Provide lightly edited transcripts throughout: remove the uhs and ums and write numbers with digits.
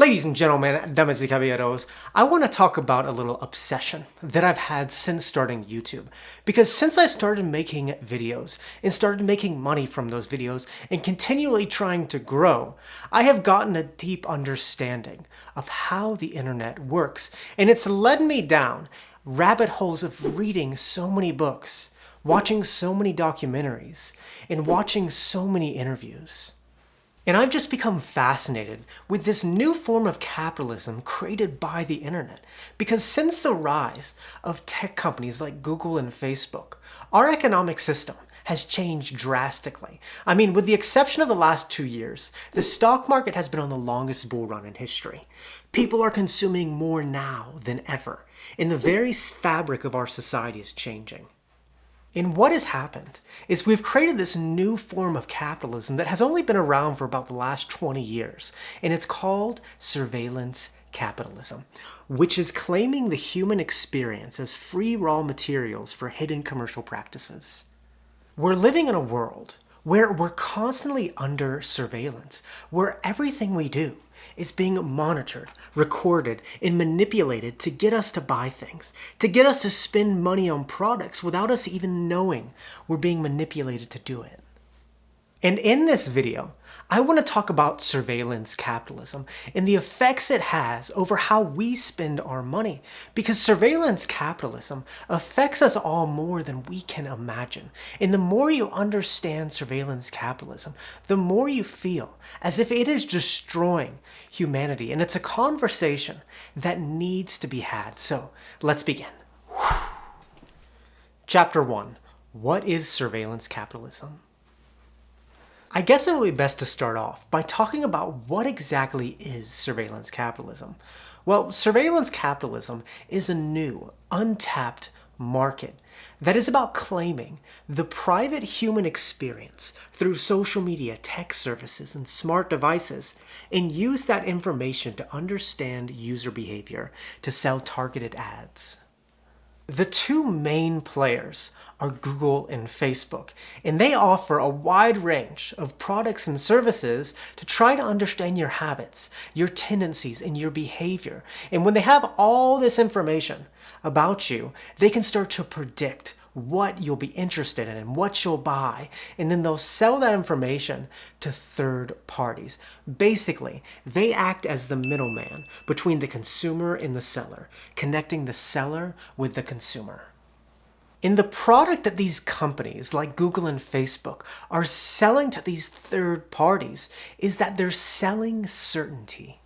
Ladies and gentlemen, damas y caballeros, I want to talk about a little obsession that I've had since starting YouTube. Because since I've started making videos and started making money from those videos and continually trying to grow, I have gotten a deep understanding of how the internet works. And it's led me down rabbit holes of reading so many books, watching so many documentaries, and watching so many interviews. And I've just become fascinated with this new form of capitalism created by the internet. Because since the rise of tech companies like Google and Facebook, our economic system has changed drastically. I mean, with the exception of the last 2 years, the stock market has been on the longest bull run in history. People are consuming more now than ever, and the very fabric of our society is changing. And what has happened is we've created this new form of capitalism that has only been around for about the last 20 years, and it's called surveillance capitalism, which is claiming the human experience as free raw materials for hidden commercial practices. We're living in a world where we're constantly under surveillance, where everything we do is being monitored, recorded, and manipulated to get us to buy things, to get us to spend money on products without us even knowing we're being manipulated to do it. And in this video, I want to talk about surveillance capitalism and the effects it has over how we spend our money. Because surveillance capitalism affects us all more than we can imagine. And the more you understand surveillance capitalism, the more you feel as if it is destroying humanity. And it's a conversation that needs to be had. So let's begin. Chapter 1. What is surveillance capitalism? I guess it would be best to start off by talking about what exactly is surveillance capitalism. Well, surveillance capitalism is a new, untapped market that is about claiming the private human experience through social media, tech services, and smart devices, and use that information to understand user behavior to sell targeted ads. The two main players are Google and Facebook, and they offer a wide range of products and services to try to understand your habits, your tendencies, and your behavior. And when they have all this information about you, they can start to predict what you'll be interested in and what you'll buy, and then they'll sell that information to third parties. Basically, they act as the middleman between the consumer and the seller, connecting the seller with the consumer. And the product that these companies like Google and Facebook are selling to these third parties is that they're selling certainty.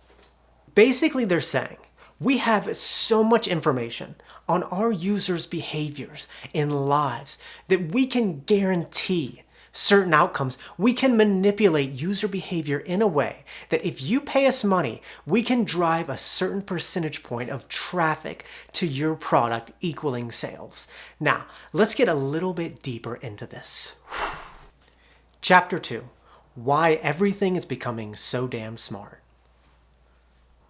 Basically, they're saying, we have so much information on our users' behaviors and lives that we can guarantee certain outcomes. We can manipulate user behavior in a way that if you pay us money, we can drive a certain percentage point of traffic to your product equaling sales. Now, let's get a little bit deeper into this. Chapter 2. Why everything is becoming so damn smart.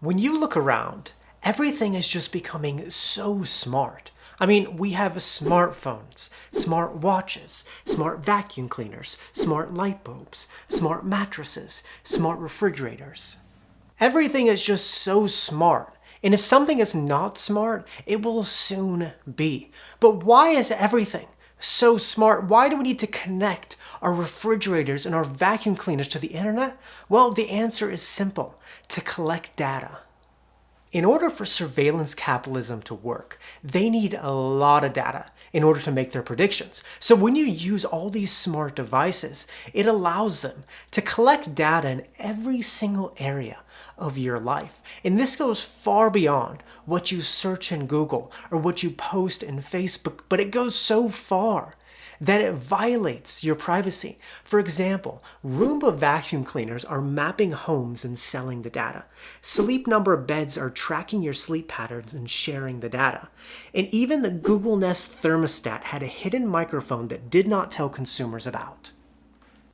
When you look around, everything is just becoming so smart. I mean, we have smartphones, smart watches, smart vacuum cleaners, smart light bulbs, smart mattresses, smart refrigerators. Everything is just so smart. And if something is not smart, it will soon be. But why is everything so smart? Why do we need to connect our refrigerators and our vacuum cleaners to the internet? Well, the answer is simple: to collect data. In order for surveillance capitalism to work, they need a lot of data in order to make their predictions. So when you use all these smart devices, it allows them to collect data in every single area of your life. And this goes far beyond what you search in Google or what you post in Facebook, but it goes so far that it violates your privacy. For example, Roomba vacuum cleaners are mapping homes and selling the data. Sleep Number beds are tracking your sleep patterns and sharing the data. And even the Google Nest thermostat had a hidden microphone that did not tell consumers about.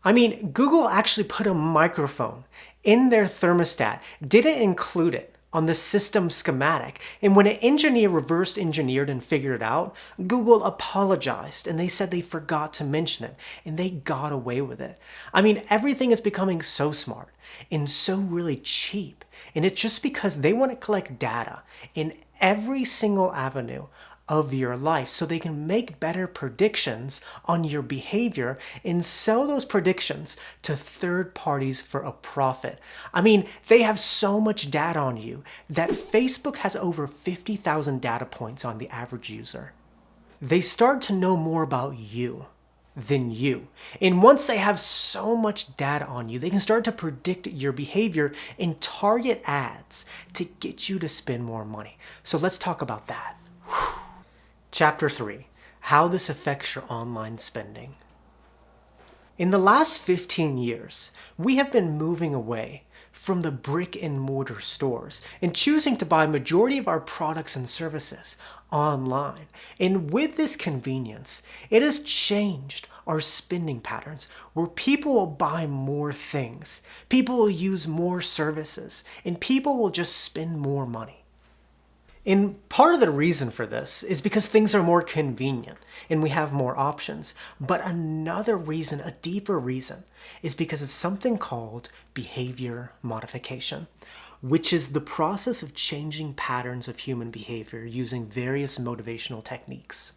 I mean, Google actually put a microphone in their thermostat, didn't include it on the system schematic. And when an engineer reversed engineered and figured it out, Google apologized and they said they forgot to mention it and they got away with it. I mean, everything is becoming so smart and so really cheap. And it's just because they want to collect data in every single avenue of your life so they can make better predictions on your behavior and sell those predictions to third parties for a profit. I mean, they have so much data on you that Facebook has over 50,000 data points on the average user. They start to know more about you than you. And once they have so much data on you, they can start to predict your behavior and target ads to get you to spend more money. So let's talk about that. Chapter 3, How This Affects Your Online Spending. In the last 15 years, we have been moving away from the brick and mortar stores and choosing to buy majority of our products and services online. And with this convenience, it has changed our spending patterns where people will buy more things, people will use more services, and people will just spend more money. And part of the reason for this is because things are more convenient and we have more options. But another reason, a deeper reason, is because of something called behavior modification, which is the process of changing patterns of human behavior using various motivational techniques.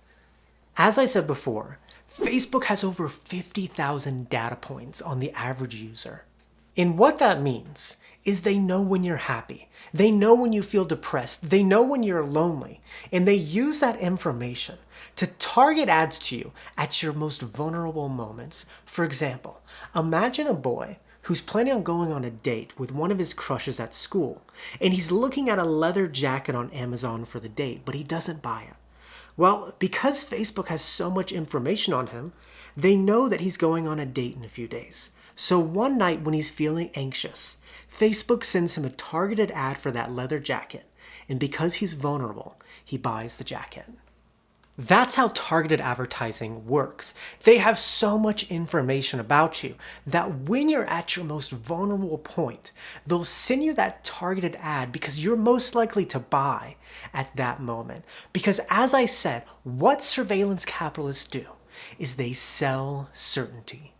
As I said before, Facebook has over 50,000 data points on the average user. And what that means is they know when you're happy, they know when you feel depressed, they know when you're lonely, and they use that information to target ads to you at your most vulnerable moments. For example, imagine a boy who's planning on going on a date with one of his crushes at school, and he's looking at a leather jacket on Amazon for the date, but he doesn't buy it. Well, because Facebook has so much information on him, they know that he's going on a date in a few days. So one night when he's feeling anxious, Facebook sends him a targeted ad for that leather jacket, and because he's vulnerable, he buys the jacket. That's how targeted advertising works. They have so much information about you that when you're at your most vulnerable point, they'll send you that targeted ad because you're most likely to buy at that moment. Because as I said, what surveillance capitalists do is they sell certainty.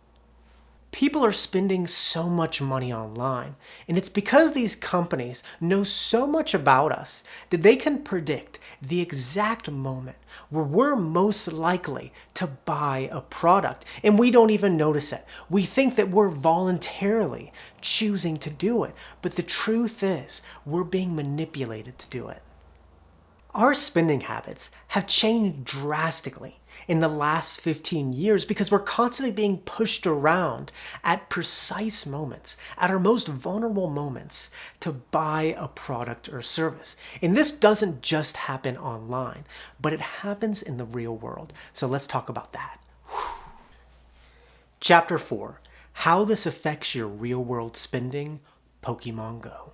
People are spending so much money online, and it's because these companies know so much about us that they can predict the exact moment where we're most likely to buy a product, and we don't even notice it. We think that we're voluntarily choosing to do it, but the truth is we're being manipulated to do it. Our spending habits have changed drastically in the last 15 years because we're constantly being pushed around at precise moments, at our most vulnerable moments, to buy a product or service. And this doesn't just happen online, but it happens in the real world. So let's talk about that. Chapter 4, How This Affects Your Real-World Spending, Pokemon Go.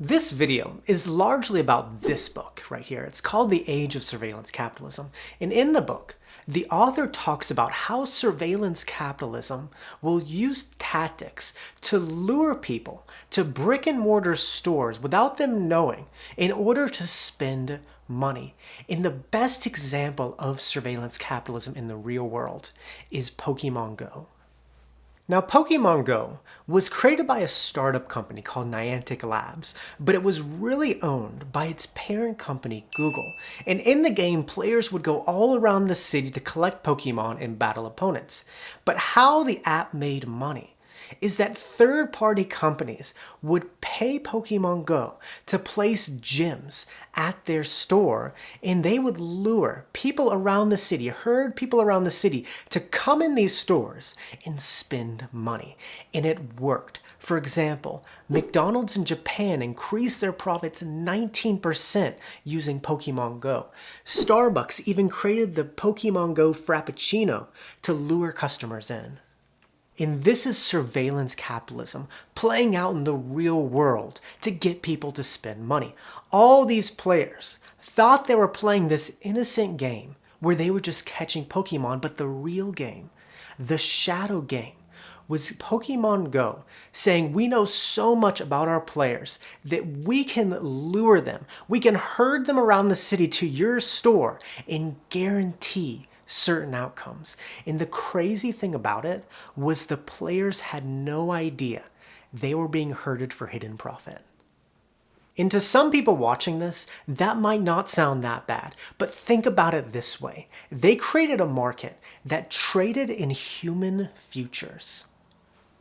This video is largely about this book right here. It's called The Age of Surveillance Capitalism. And in the book, the author talks about how surveillance capitalism will use tactics to lure people to brick and mortar stores without them knowing in order to spend money. And the best example of surveillance capitalism in the real world is Pokemon Go. Now, Pokemon Go was created by a startup company called Niantic Labs, but it was really owned by its parent company, Google. And in the game, players would go all around the city to collect Pokemon and battle opponents. But how the app made money is that third-party companies would pay Pokemon Go to place gyms at their store, and they would lure people around the city, herd people around the city to come in these stores and spend money. And it worked. For example, McDonald's in Japan increased their profits 19% using Pokemon Go. Starbucks even created the Pokemon Go Frappuccino to lure customers in. And this is surveillance capitalism playing out in the real world to get people to spend money. All these players thought they were playing this innocent game where they were just catching Pokemon, but the real game, the shadow game, was Pokemon Go, saying we know so much about our players that we can lure them, we can herd them around the city to your store and guarantee certain outcomes. And the crazy thing about it was the players had no idea they were being herded for hidden profit. And to some people watching this, that might not sound that bad, but think about it this way. They created a market that traded in human futures.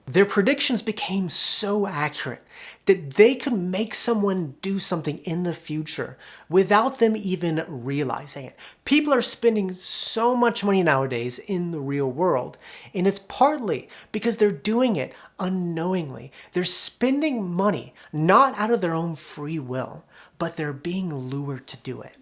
Their predictions became so accurate that they could make someone do something in the future without them even realizing it. People are spending so much money nowadays in the real world, and it's partly because they're doing it unknowingly. They're spending money not out of their own free will, but they're being lured to do it.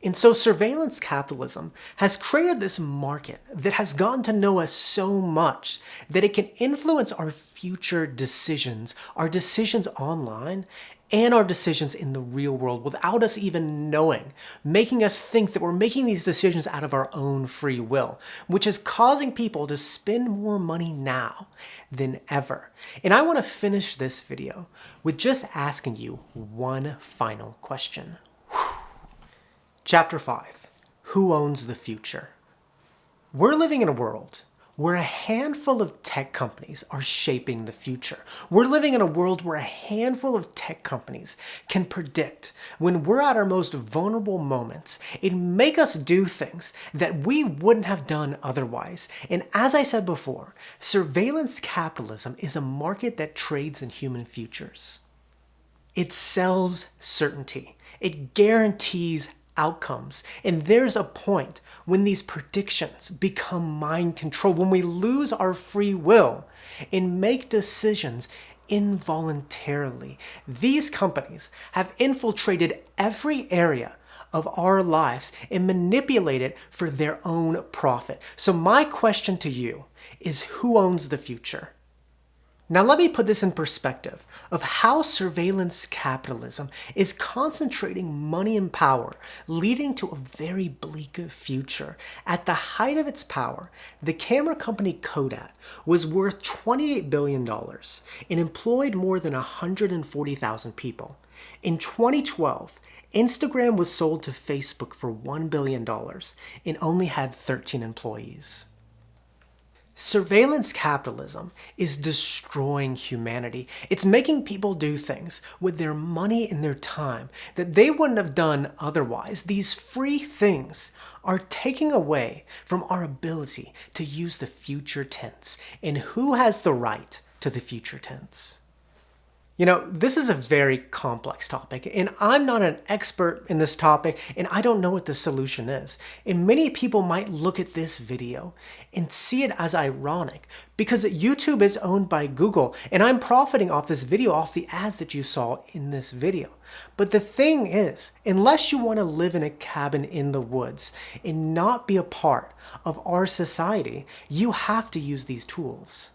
And so surveillance capitalism has created this market that has gotten to know us so much that it can influence our future decisions, our decisions online, and our decisions in the real world without us even knowing, making us think that we're making these decisions out of our own free will, which is causing people to spend more money now than ever. And I want to finish this video with just asking you one final question. Chapter 5, Who Owns the Future? We're living in a world where a handful of tech companies are shaping the future. We're living in a world where a handful of tech companies can predict when we're at our most vulnerable moments and make us do things that we wouldn't have done otherwise. And as I said before, surveillance capitalism is a market that trades in human futures. It sells certainty. It guarantees outcomes. And there's a point when these predictions become mind control, when we lose our free will and make decisions involuntarily. These companies have infiltrated every area of our lives and manipulate it for their own profit. So my question to you is, who owns the future? Now let me put this in perspective of how surveillance capitalism is concentrating money and power, leading to a very bleak future. At the height of its power, the camera company Kodak was worth $28 billion and employed more than 140,000 people. In 2012, Instagram was sold to Facebook for $1 billion and only had 13 employees. Surveillance capitalism is destroying humanity. It's making people do things with their money and their time that they wouldn't have done otherwise. These free things are taking away from our ability to use the future tense. And who has the right to the future tense? You know, this is a very complex topic, and I'm not an expert in this topic, and I don't know what the solution is. And many people might look at this video and see it as ironic because YouTube is owned by Google, and I'm profiting off this video, off the ads that you saw in this video. But the thing is, unless you want to live in a cabin in the woods and not be a part of our society, you have to use these tools.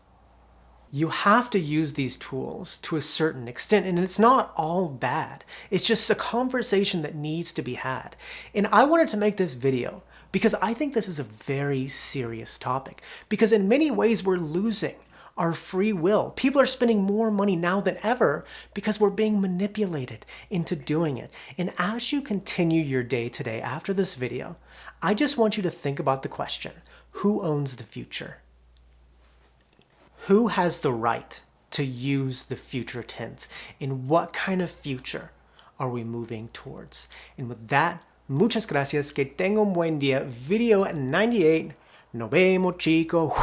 You have to use these tools to a certain extent, and it's not all bad. It's just a conversation that needs to be had. And I wanted to make this video because I think this is a very serious topic, because in many ways we're losing our free will. People are spending more money now than ever because we're being manipulated into doing it. And as you continue your day today after this video, I just want you to think about the question, who owns the future? Who has the right to use the future tense? And what kind of future are we moving towards? And with that, muchas gracias. Que tenga un buen día. Video 98. Nos vemos, chicos.